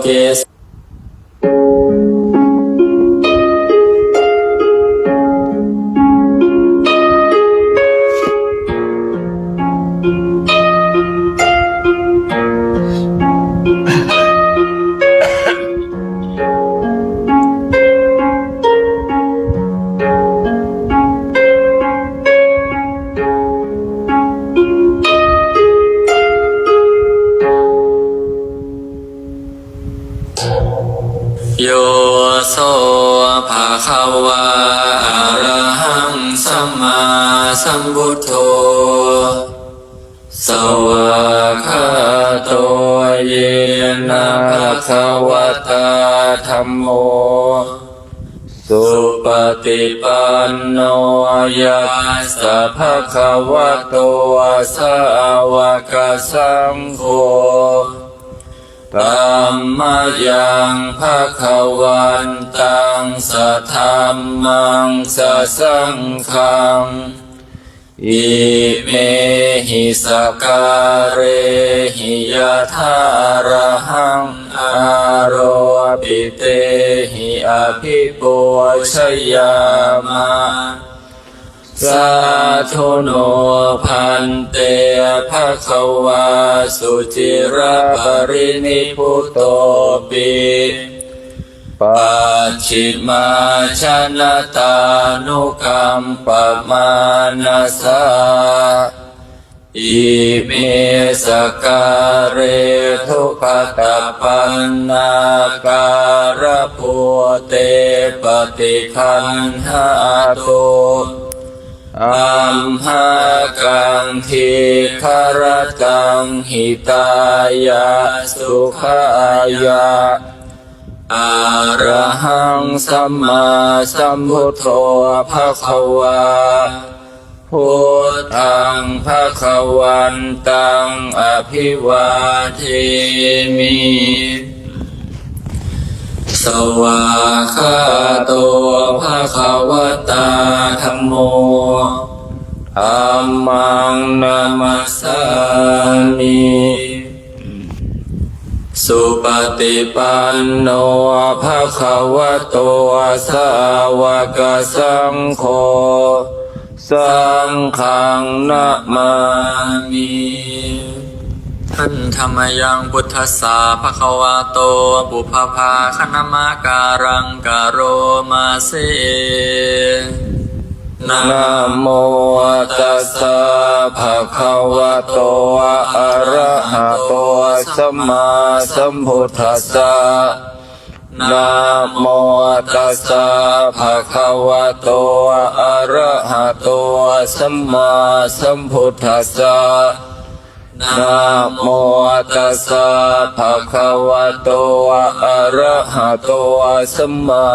เกสโยโสภะคะวะอะระหังสัมมาสัมพุทโธสวากขาโตเยนะภะคะวะตาธัมโมสุปฏิปันโนยัสสะภะคะวะโตสาวกสังโฆธัมมายังภะคะวันตังสัทธัมมังสัสสังฆังอิเมหิสการะหิยะถาระหังอาโรปิเตหิอภิปูชยามะสาธุโนพันเตภะคะวาสุจิระปรินิพพุโตปิปัจฉิมาชนะตานุกัมปมานัสสะอิเมสการะทุปตปันนาการะภูเตปฏิคันหาตุอัมหากังทิคารตังหิตายะสุขายะอะระหังสัมมาสัมพุทโธภะคะวาพุทธังภะคะวันตังอภิวาเทมิสวากขาโตภะคะวะตาธัมโมธัมมังนามัสสามิสุปฏิปันโนภะคะวะโตสาวกสังโฆสังฆังนะมามิท่านธรรมยังพุทธัสสะภะคะวะโตปุพพาคณมะการังกโรมาเสนะโมตัสสะภะคะวะโตอะระหะโตสัมมาสัมพุทธัสสะนะโมตัสสะภะคะวะโตอะระหะโตสัมมาสัมพุทธัสสะนะโมตัสสะภะคะวะโตอะระหะโตสัมมา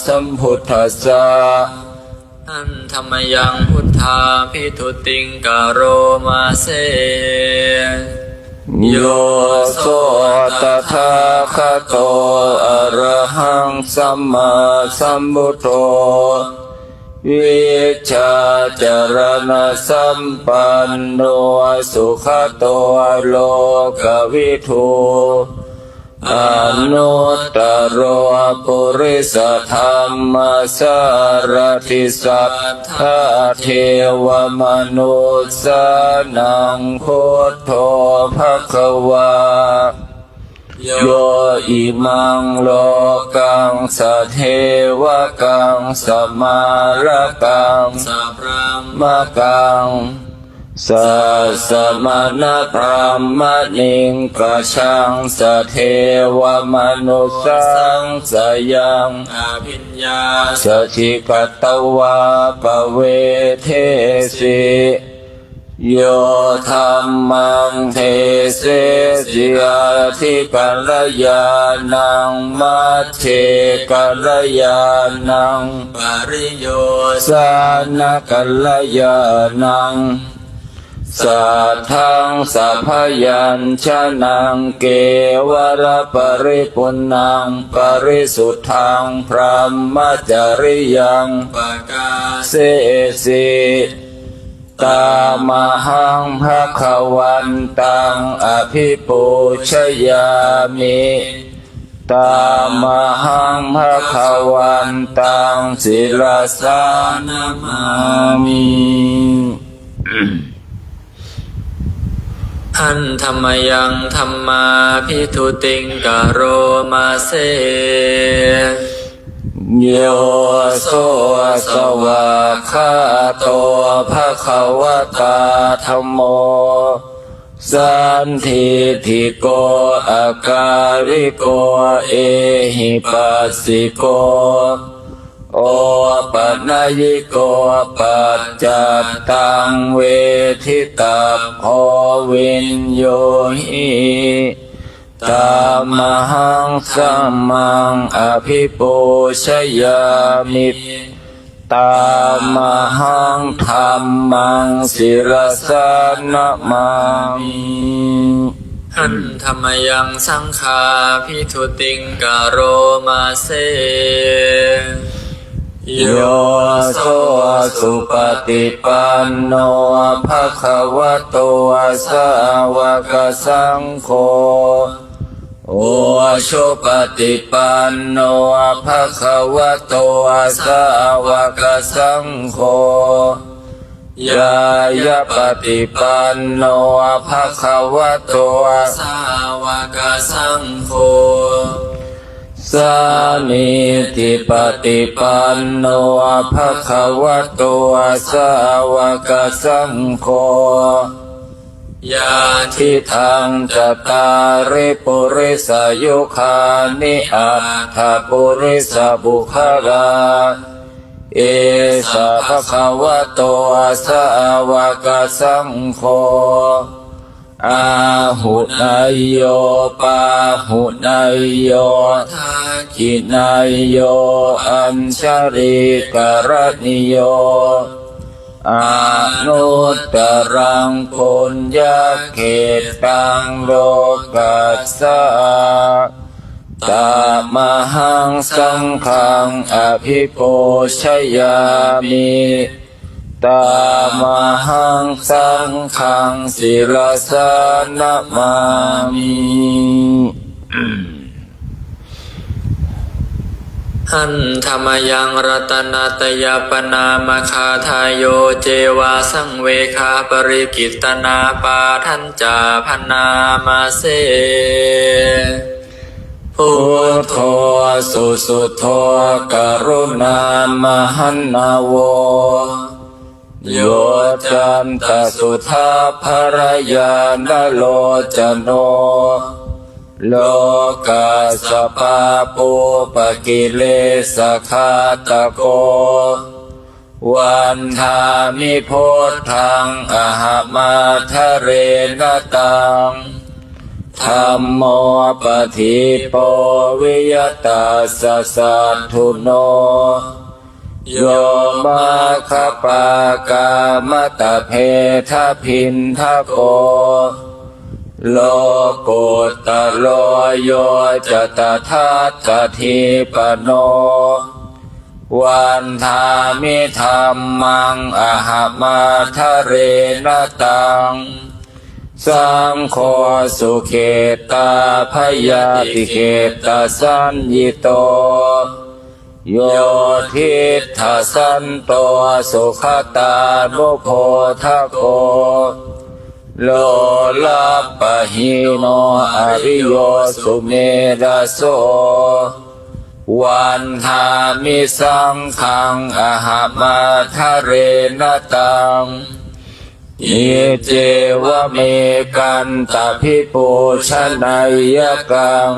สัมพุทธัสสะอันธรรมยังพุทธาภิทุติงกโรมาเสโยโสตถาคโตอะระหังสัมมาสัมพุทโธวิชาจารณสัมปันโนสุขโตโลกวิทูอนุตตรปุริสธรรมสารถิสัทธาเทวมนุสสานังพุทโธภคะวาโยอิมังโลกังสะเทวกังสมาระกังสัพพมกังสัสมานะพรหมนิงกชังสะเทวมนุสังสยังอภิญญาสจิกตวาปเวเทสิโยธัมมังเทเสสิอาทิกัลยาณังมัชฌิกัลยาณังปริโยสานกัลยาณังสัทธังสัพพยัญชนะเกวรปริปุณังปริสุทธังพรหมจริยังปกาเสสิตามหังภะคะวันตังอภิปูชยามิ ตามหังภะคะวันตังศิรสานะมามิหันธรรมยังธัมมาภิทุติงกโรมาเสโยโสสวะคะโตภะคะวะตาธัมโมสันทิฏฐิโกอาการิโกเอหิปัสสิโกโอปัญญิโกปัจจัตตังเวทิตาโพวินโยหิตามหังสัมมังอภิปูชยามิตามหังธัมมังศิรสานะมามิหันธรรมยังสังฆาภิทุติงกโรมาเสโยโสสุปฏิปันโนภะคะวะโตสาวกสังโฆโอชุปฏิปันโนภะคะวะโตสาวกสังโฆยายะปฏิปันโนภะคะวะโตสาวกสังโฆสามิติปฏิปันโนภะคะวะโตสาวกสังโฆยาทิทังจตาริปุริสยุคานิอัตถปุริสบุคลาเอสะภะคะวะโตสาวกสังโฆอาหุนายโยปาหุนายโยทักขินายโยอัญชริกรณิโยอนุตตรังปุญญเขตังโลกัสสะตามหังสังฆังอภิปูชยามิตามหังสังฆังศิรสานะมามิหันธรรมยังรัตนัตยปนามคาทายโยเจวาสังเวคาปริกิตนาปาทัญจาพนามาเสพุทโธสุสุโธกรุณามหันนาโวโยจันตสุทาภรยานโลจโนโลกาสปาปุปกิเลสขาตโกวันธามิโพธังอหมาทะเรนตังธัมโมปฏิโปวิยตาสสัทธุโนโยมาคปากามตะเพทพินทโกโลกุตโลโยจตถาตถิปโนวันธามิธัมมังอหมาทะเรนตังสังโฆสุเขตาพยาติเขตาสัญญิโตโยทิฏฐสันโตสุขตานุโพธโกโลลัปปะหิโนอริโยสุเมรโสวันธามิสังฆังอหมาทะเรนตังอิเจวะเมกันตภิปูชนัยยกัง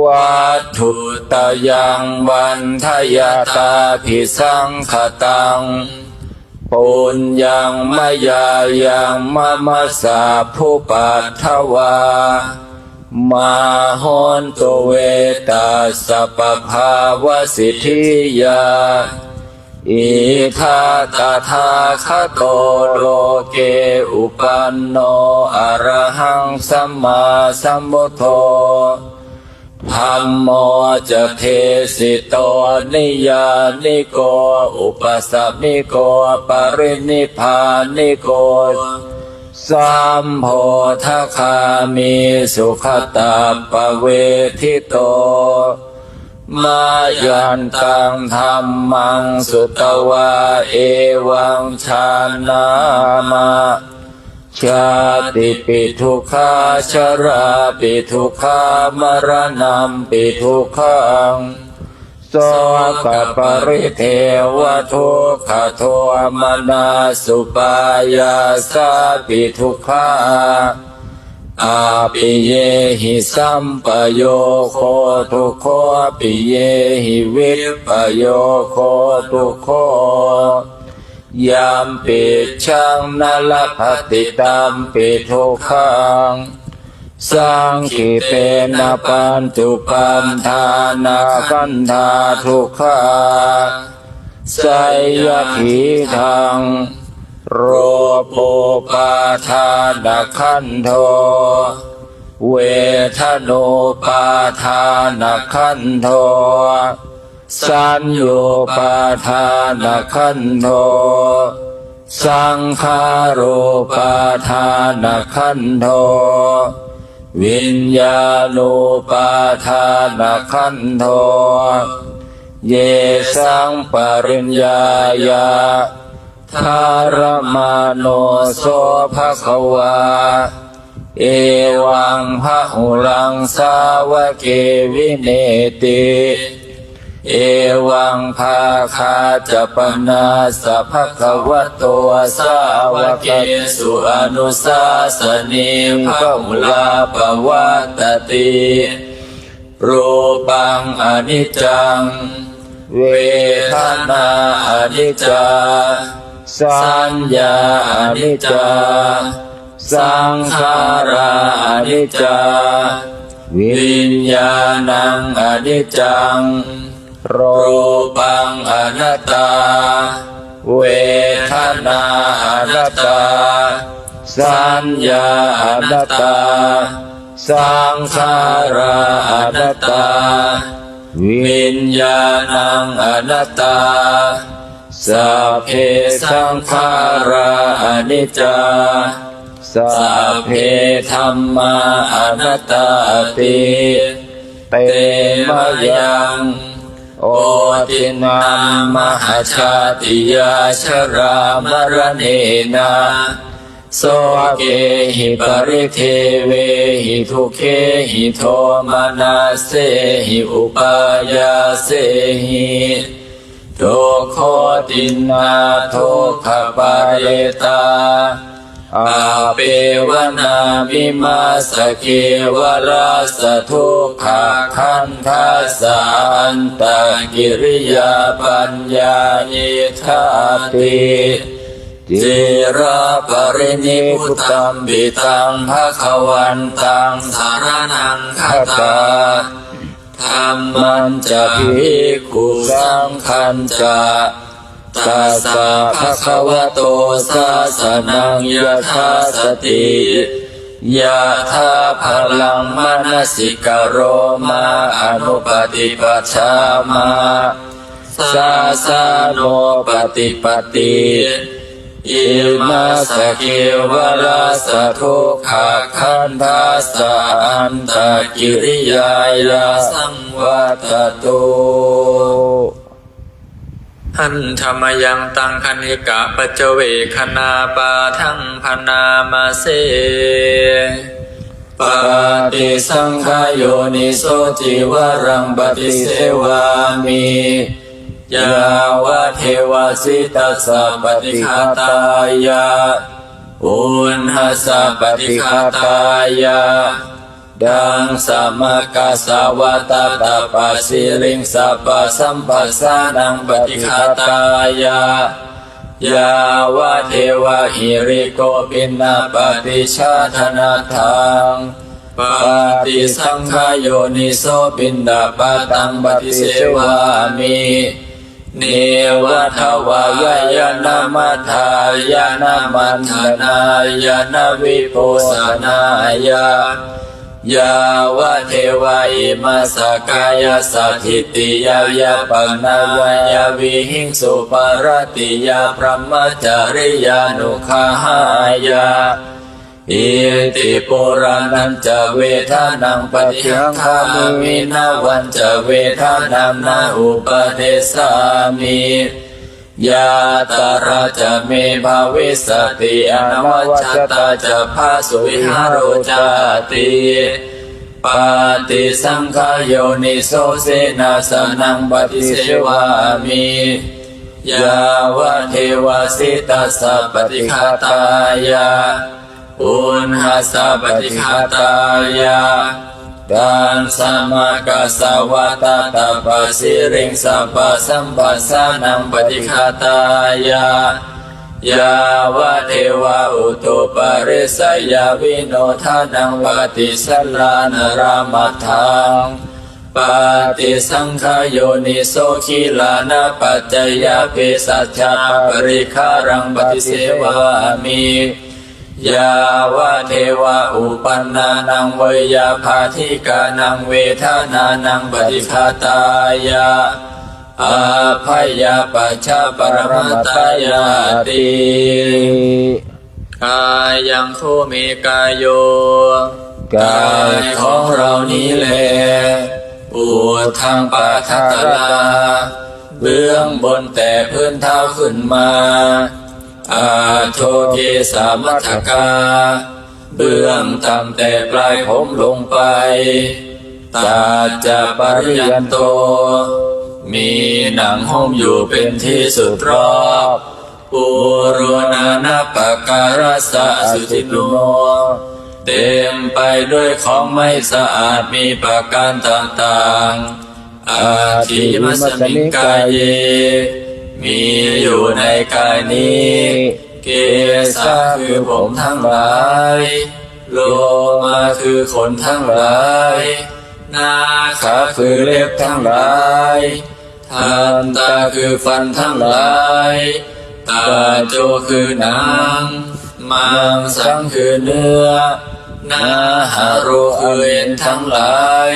วัตถุตยังวันทยาตาภิสังขตังปุญญังมยายังมะมะสาภูปัฏฐวามาโหนตุเวตาสัพพาวสิทธิยาอิทาตถาคโตโลเกอุปันโนอะระหังสัมมาสัมพุทโธธัมโมจะเทสิโตนิยานิโกอุปสัมมิโกปรินิพพานิโกส สัมโพธคามิสุขตาปเวทิโตมายันตังธัมมังสุตวาเอวังชานามะชาติปิทุกขาชราปิทุกขามรณะปิทุกขังโสกปริเทวทุกขโทมนาสุปายาสาปิทุกขาอาปิเยหิสัมปโยโคทุกขปิเยหิวิปปโยโคทุกขยามปิชังนลภติตัมปิทุกขังสังขิเตนะปัญจุปันธานาคันธาทุกขาไสยขีทังโรโปปาทานขันโทเวทโนปาทานขันโทสัญโยปาทานขันโทสังขารุปาทานขันโทวิญญาณุปาทานขันโทเยสังปริญญายาธารมาโนโสภควาเอวังภะหุลังสาวเกวิเนติเอวังภาคาจะปนาสัพพะวะโตสาวกสุอนุสาสนิภะหุลาภวัตติรูปังอนิจจังเวทนาอนิจจาสัญญาอนิจจาสังขาราอนิจจาวิญญาณังอนิจจังรูปังอนัตตาเวทนาอนัตตาสัญญาอนัตตาสังขาราอนัตตาวิญญาณังอนัตตาสัพเพสังขาราอนิจจาสัพเพธัมมาอนัตตาติเตมะยังโอตินัมมหาชาติยาชรามรณะนาโสเกหิปริเทเวหิทุเคหิโทมนัสเสหิอุปายาเสหิทุกขตินาทุกขปาเยตาอาเปวนามิมาสเกวราสทุกขขันธัสสันตกิริยาปัญญาณิทัตติจิระปรินิพุตตัมปิตังภคะวันตังสารนังคัตตาธัมมันจะภิกขุสังฆัญจะตัสสะภะคะวะโตสาสนังยะถาสติยะถาพลังมนสิกโรมาอนุปฏิปัชฌามาสาสาโนปฏิปติอิมาสเกวราสทุกขขันธัสสันตกิริยายาสังวัตตุหันธรรมยังตังคณิกะปัจเจเวคณาปาทังพนามาเสปฏิสังขโยนิโสจิวรังปฏิเสวามิยาวะเทวสิตัสสะปฏิฆาตายะอุณหสะปฏิฆาตายะดังสัมมากัสสาวะตตาปัสสิริงสัพพะสัมปัสสานังปฏิฆาตายะยาวะเทวะหิริโกปินนาปฏิชาธนาทังปฏิสังขโยนิโสปินดาปตังปฏิเสวามิเนวะทวายายนามัทายานามันธนายานาวิปุสนายายาวะเทวะอิมาสกายสัทธิติยายาปัญญายาวิหิงสุปารติยาพรหมจริยานุขหายา อิติปุรานันจะเวทานังปฏิหังคามินาวันจะเวทานังนาอุปเทสามิยาตาราจะเมภาวิสติอนวัชตาจะภาสุวิหารโรจาติปาติสังขโยนิโสเสนาสนังปฏิเสวามิยาวะเทวสิตัสสะปฏิฆาตายาอุณหัสสะปฏิฆาตายาดันสมกัสสวะตาตาปัสสิริงสัพพะสัมปัสสานังปฏิฆาตายายาวะเทวะอุตุปาริสยาวิโนทานังปฏิสัลลานรามทังปฏิสังขโยนิโสขิลานะปัจจยาเภสัชฌาปริคารังปฏิเสวามิยาวะเทวะอุปันนานังเวยาภาธิกานังเวทานานังปฏิฆาตายาอาภัยยาปัจฉาปรมัตตายาติกายังโคเมกายโยกายของเรานี้แลอุทางปาทัตลาเบื้องบนแต่พื้นเท้าขึ้นมาอาโทเกสามัทกาเบื้องต่ำแต่ปลายผมลงไปตาจะปริยันโตมีหนังหุ้มอยู่เป็นที่สุดรอบปุโรนานาปการัสสะสุจิโนเต็มไปด้วยของไม่สะอาดมีประการต่างๆอาทิมัสมิงกายเยมีอยู่ในกายนี้เกสาคือผมทั้งหลายโลมาคือขนทั้งหลายนาขาคือเล็บทั้งหลายทันตาคือฟันทั้งหลายตาโจคือหนังมังสังคือเนื้อนาหารุคือเอ็นทั้งหลาย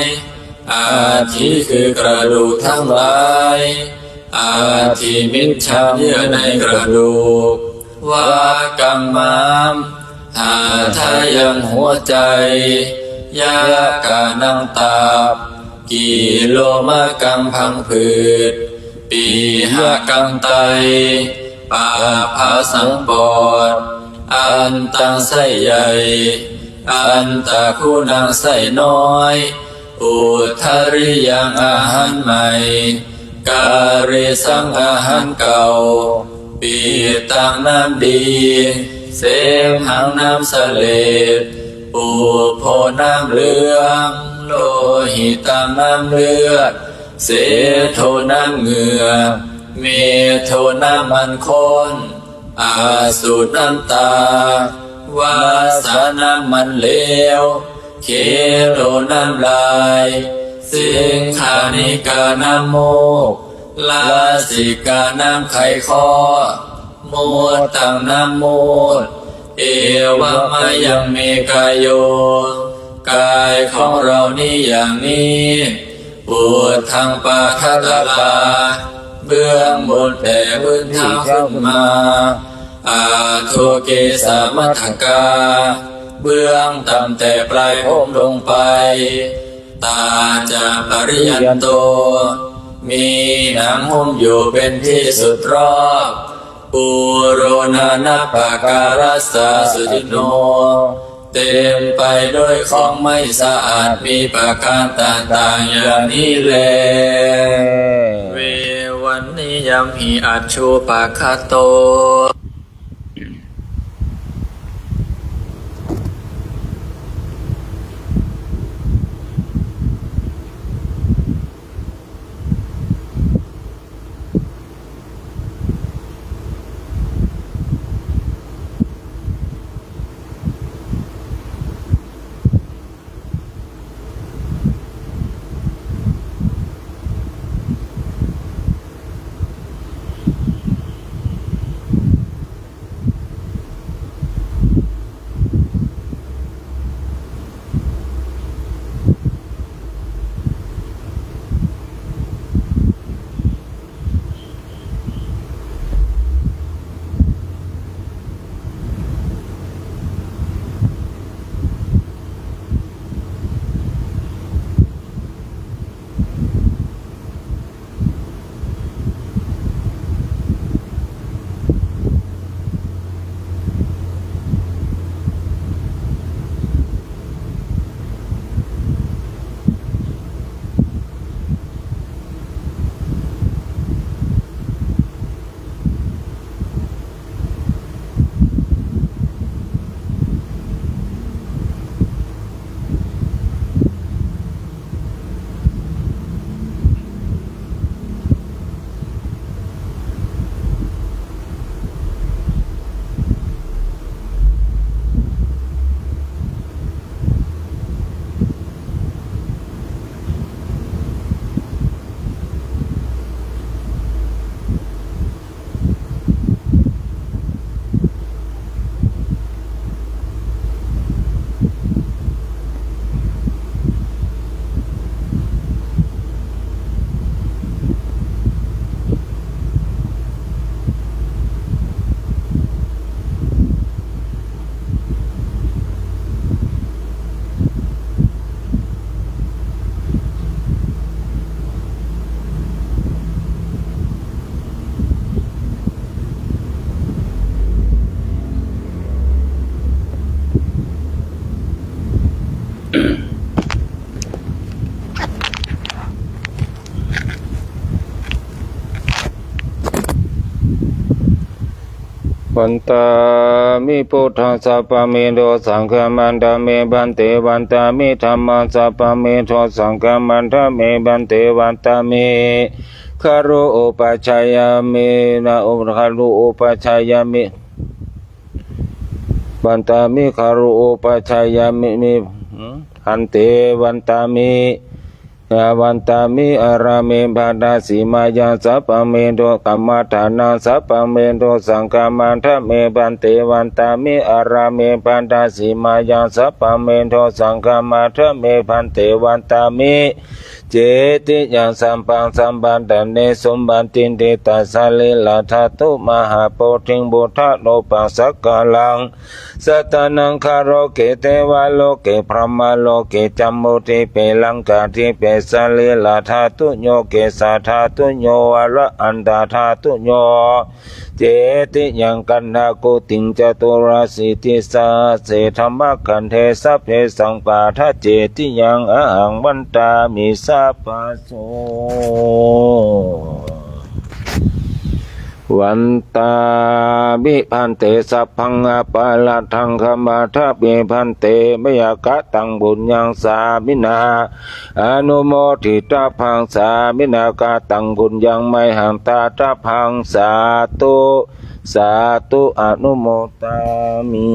อาทิคือกระดูกทั้งหลายอาทิมิจฉาเยื่อในกระดูกวากังมามหาทายังหัวใจยากานังตาบกิโลมากังพังผืดปีหากังไตปาภาสังปอดอันตังไส้ใหญ่อันตะคูนังไส้น้อยอุทาริยังอาหารใหม่การิสังอาหารเก่าปีตังน้ำดีเสมหังน้ำเสลดปูโพน้ำเหลืองโลหิตังน้ำเลือดเสโทน้ำเหงื่อเมโทน้ำมันข้นอาสูรน้ำตาวาสาน้ำมันเลวเคโลน้ำลายสิงขานิกาน้ำโมกลาสิกาน้ำไขข้อโมตังน้ำมูดเอวะมายังเมกายโยกายของเรานี้อย่างนี้ปวดทางปาทัตลาเบื้องบนแต่พื้นเท้าขึ้นมาอาโทเกสามัทกาเบื้องต่ำแต่ปลายผมลงไปตาจะปริยันโตมีหนังหุ้มอยู่เป็นที่สุดรอบปุโรนานาปการัสสะสุจิโนเต็มไปด้วยของไม่สะอาดมีประการต่างๆอย่างนี้แลเววันนิยมหิอัจฉุปะคะโต วันตามิพุทธัสสะปะเมโทสังฆมันตาเมบันเตวันตามิธัมมัสสะปะเมโทสังฆมันตาเมบันเตวันตาเมคารุอุปัชฌายามินะอุคารุอุปัชฌายามิวันตามิคารุอุปัชฌายามิมิหันเตวันตามิวันตามิอารามิภาดาสีมายังสัพพเมโตกัมมัฏฐานังสัพพเมโตสังฆามันทะเมบันเตวันตามิอารามิภาดาสีมายังสัพพเมโตสังฆามันทะเมบันเตวันตามิเจติยังสัมปังสัมปันตเนสมบัติเดตัสสะเลลาทัตุมหาโพธิบุทธะโลปัสสะกาลังสัตตนังคารโรเกเทวาโลเกพรหมโลเกจัมมุติเปลังกาทิเปสะเลลาทัตุโยเกสาทัตุโยอระอันดาทัตุโยเจติยังกันนาโกติงจตุราสิติสาเสธรรมกันเทสัพเพสังปาทะเจติยังอหังวันตามิสัพพโสวันตาบิพันเตสัพพังอปาลทังขมาทัพเมพันเตมยกะตังบุญยังสามินาอนุโมทิตาพังสามินากะตังบุญยังไมหังตาตาพังสาธุสาธุอนุโมตามิ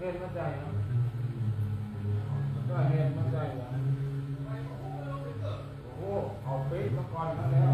เห็นมันใจเนาะก็เห็นมันใจเหรอโอ้โหเอาปี๊บมาก่อนแล้ว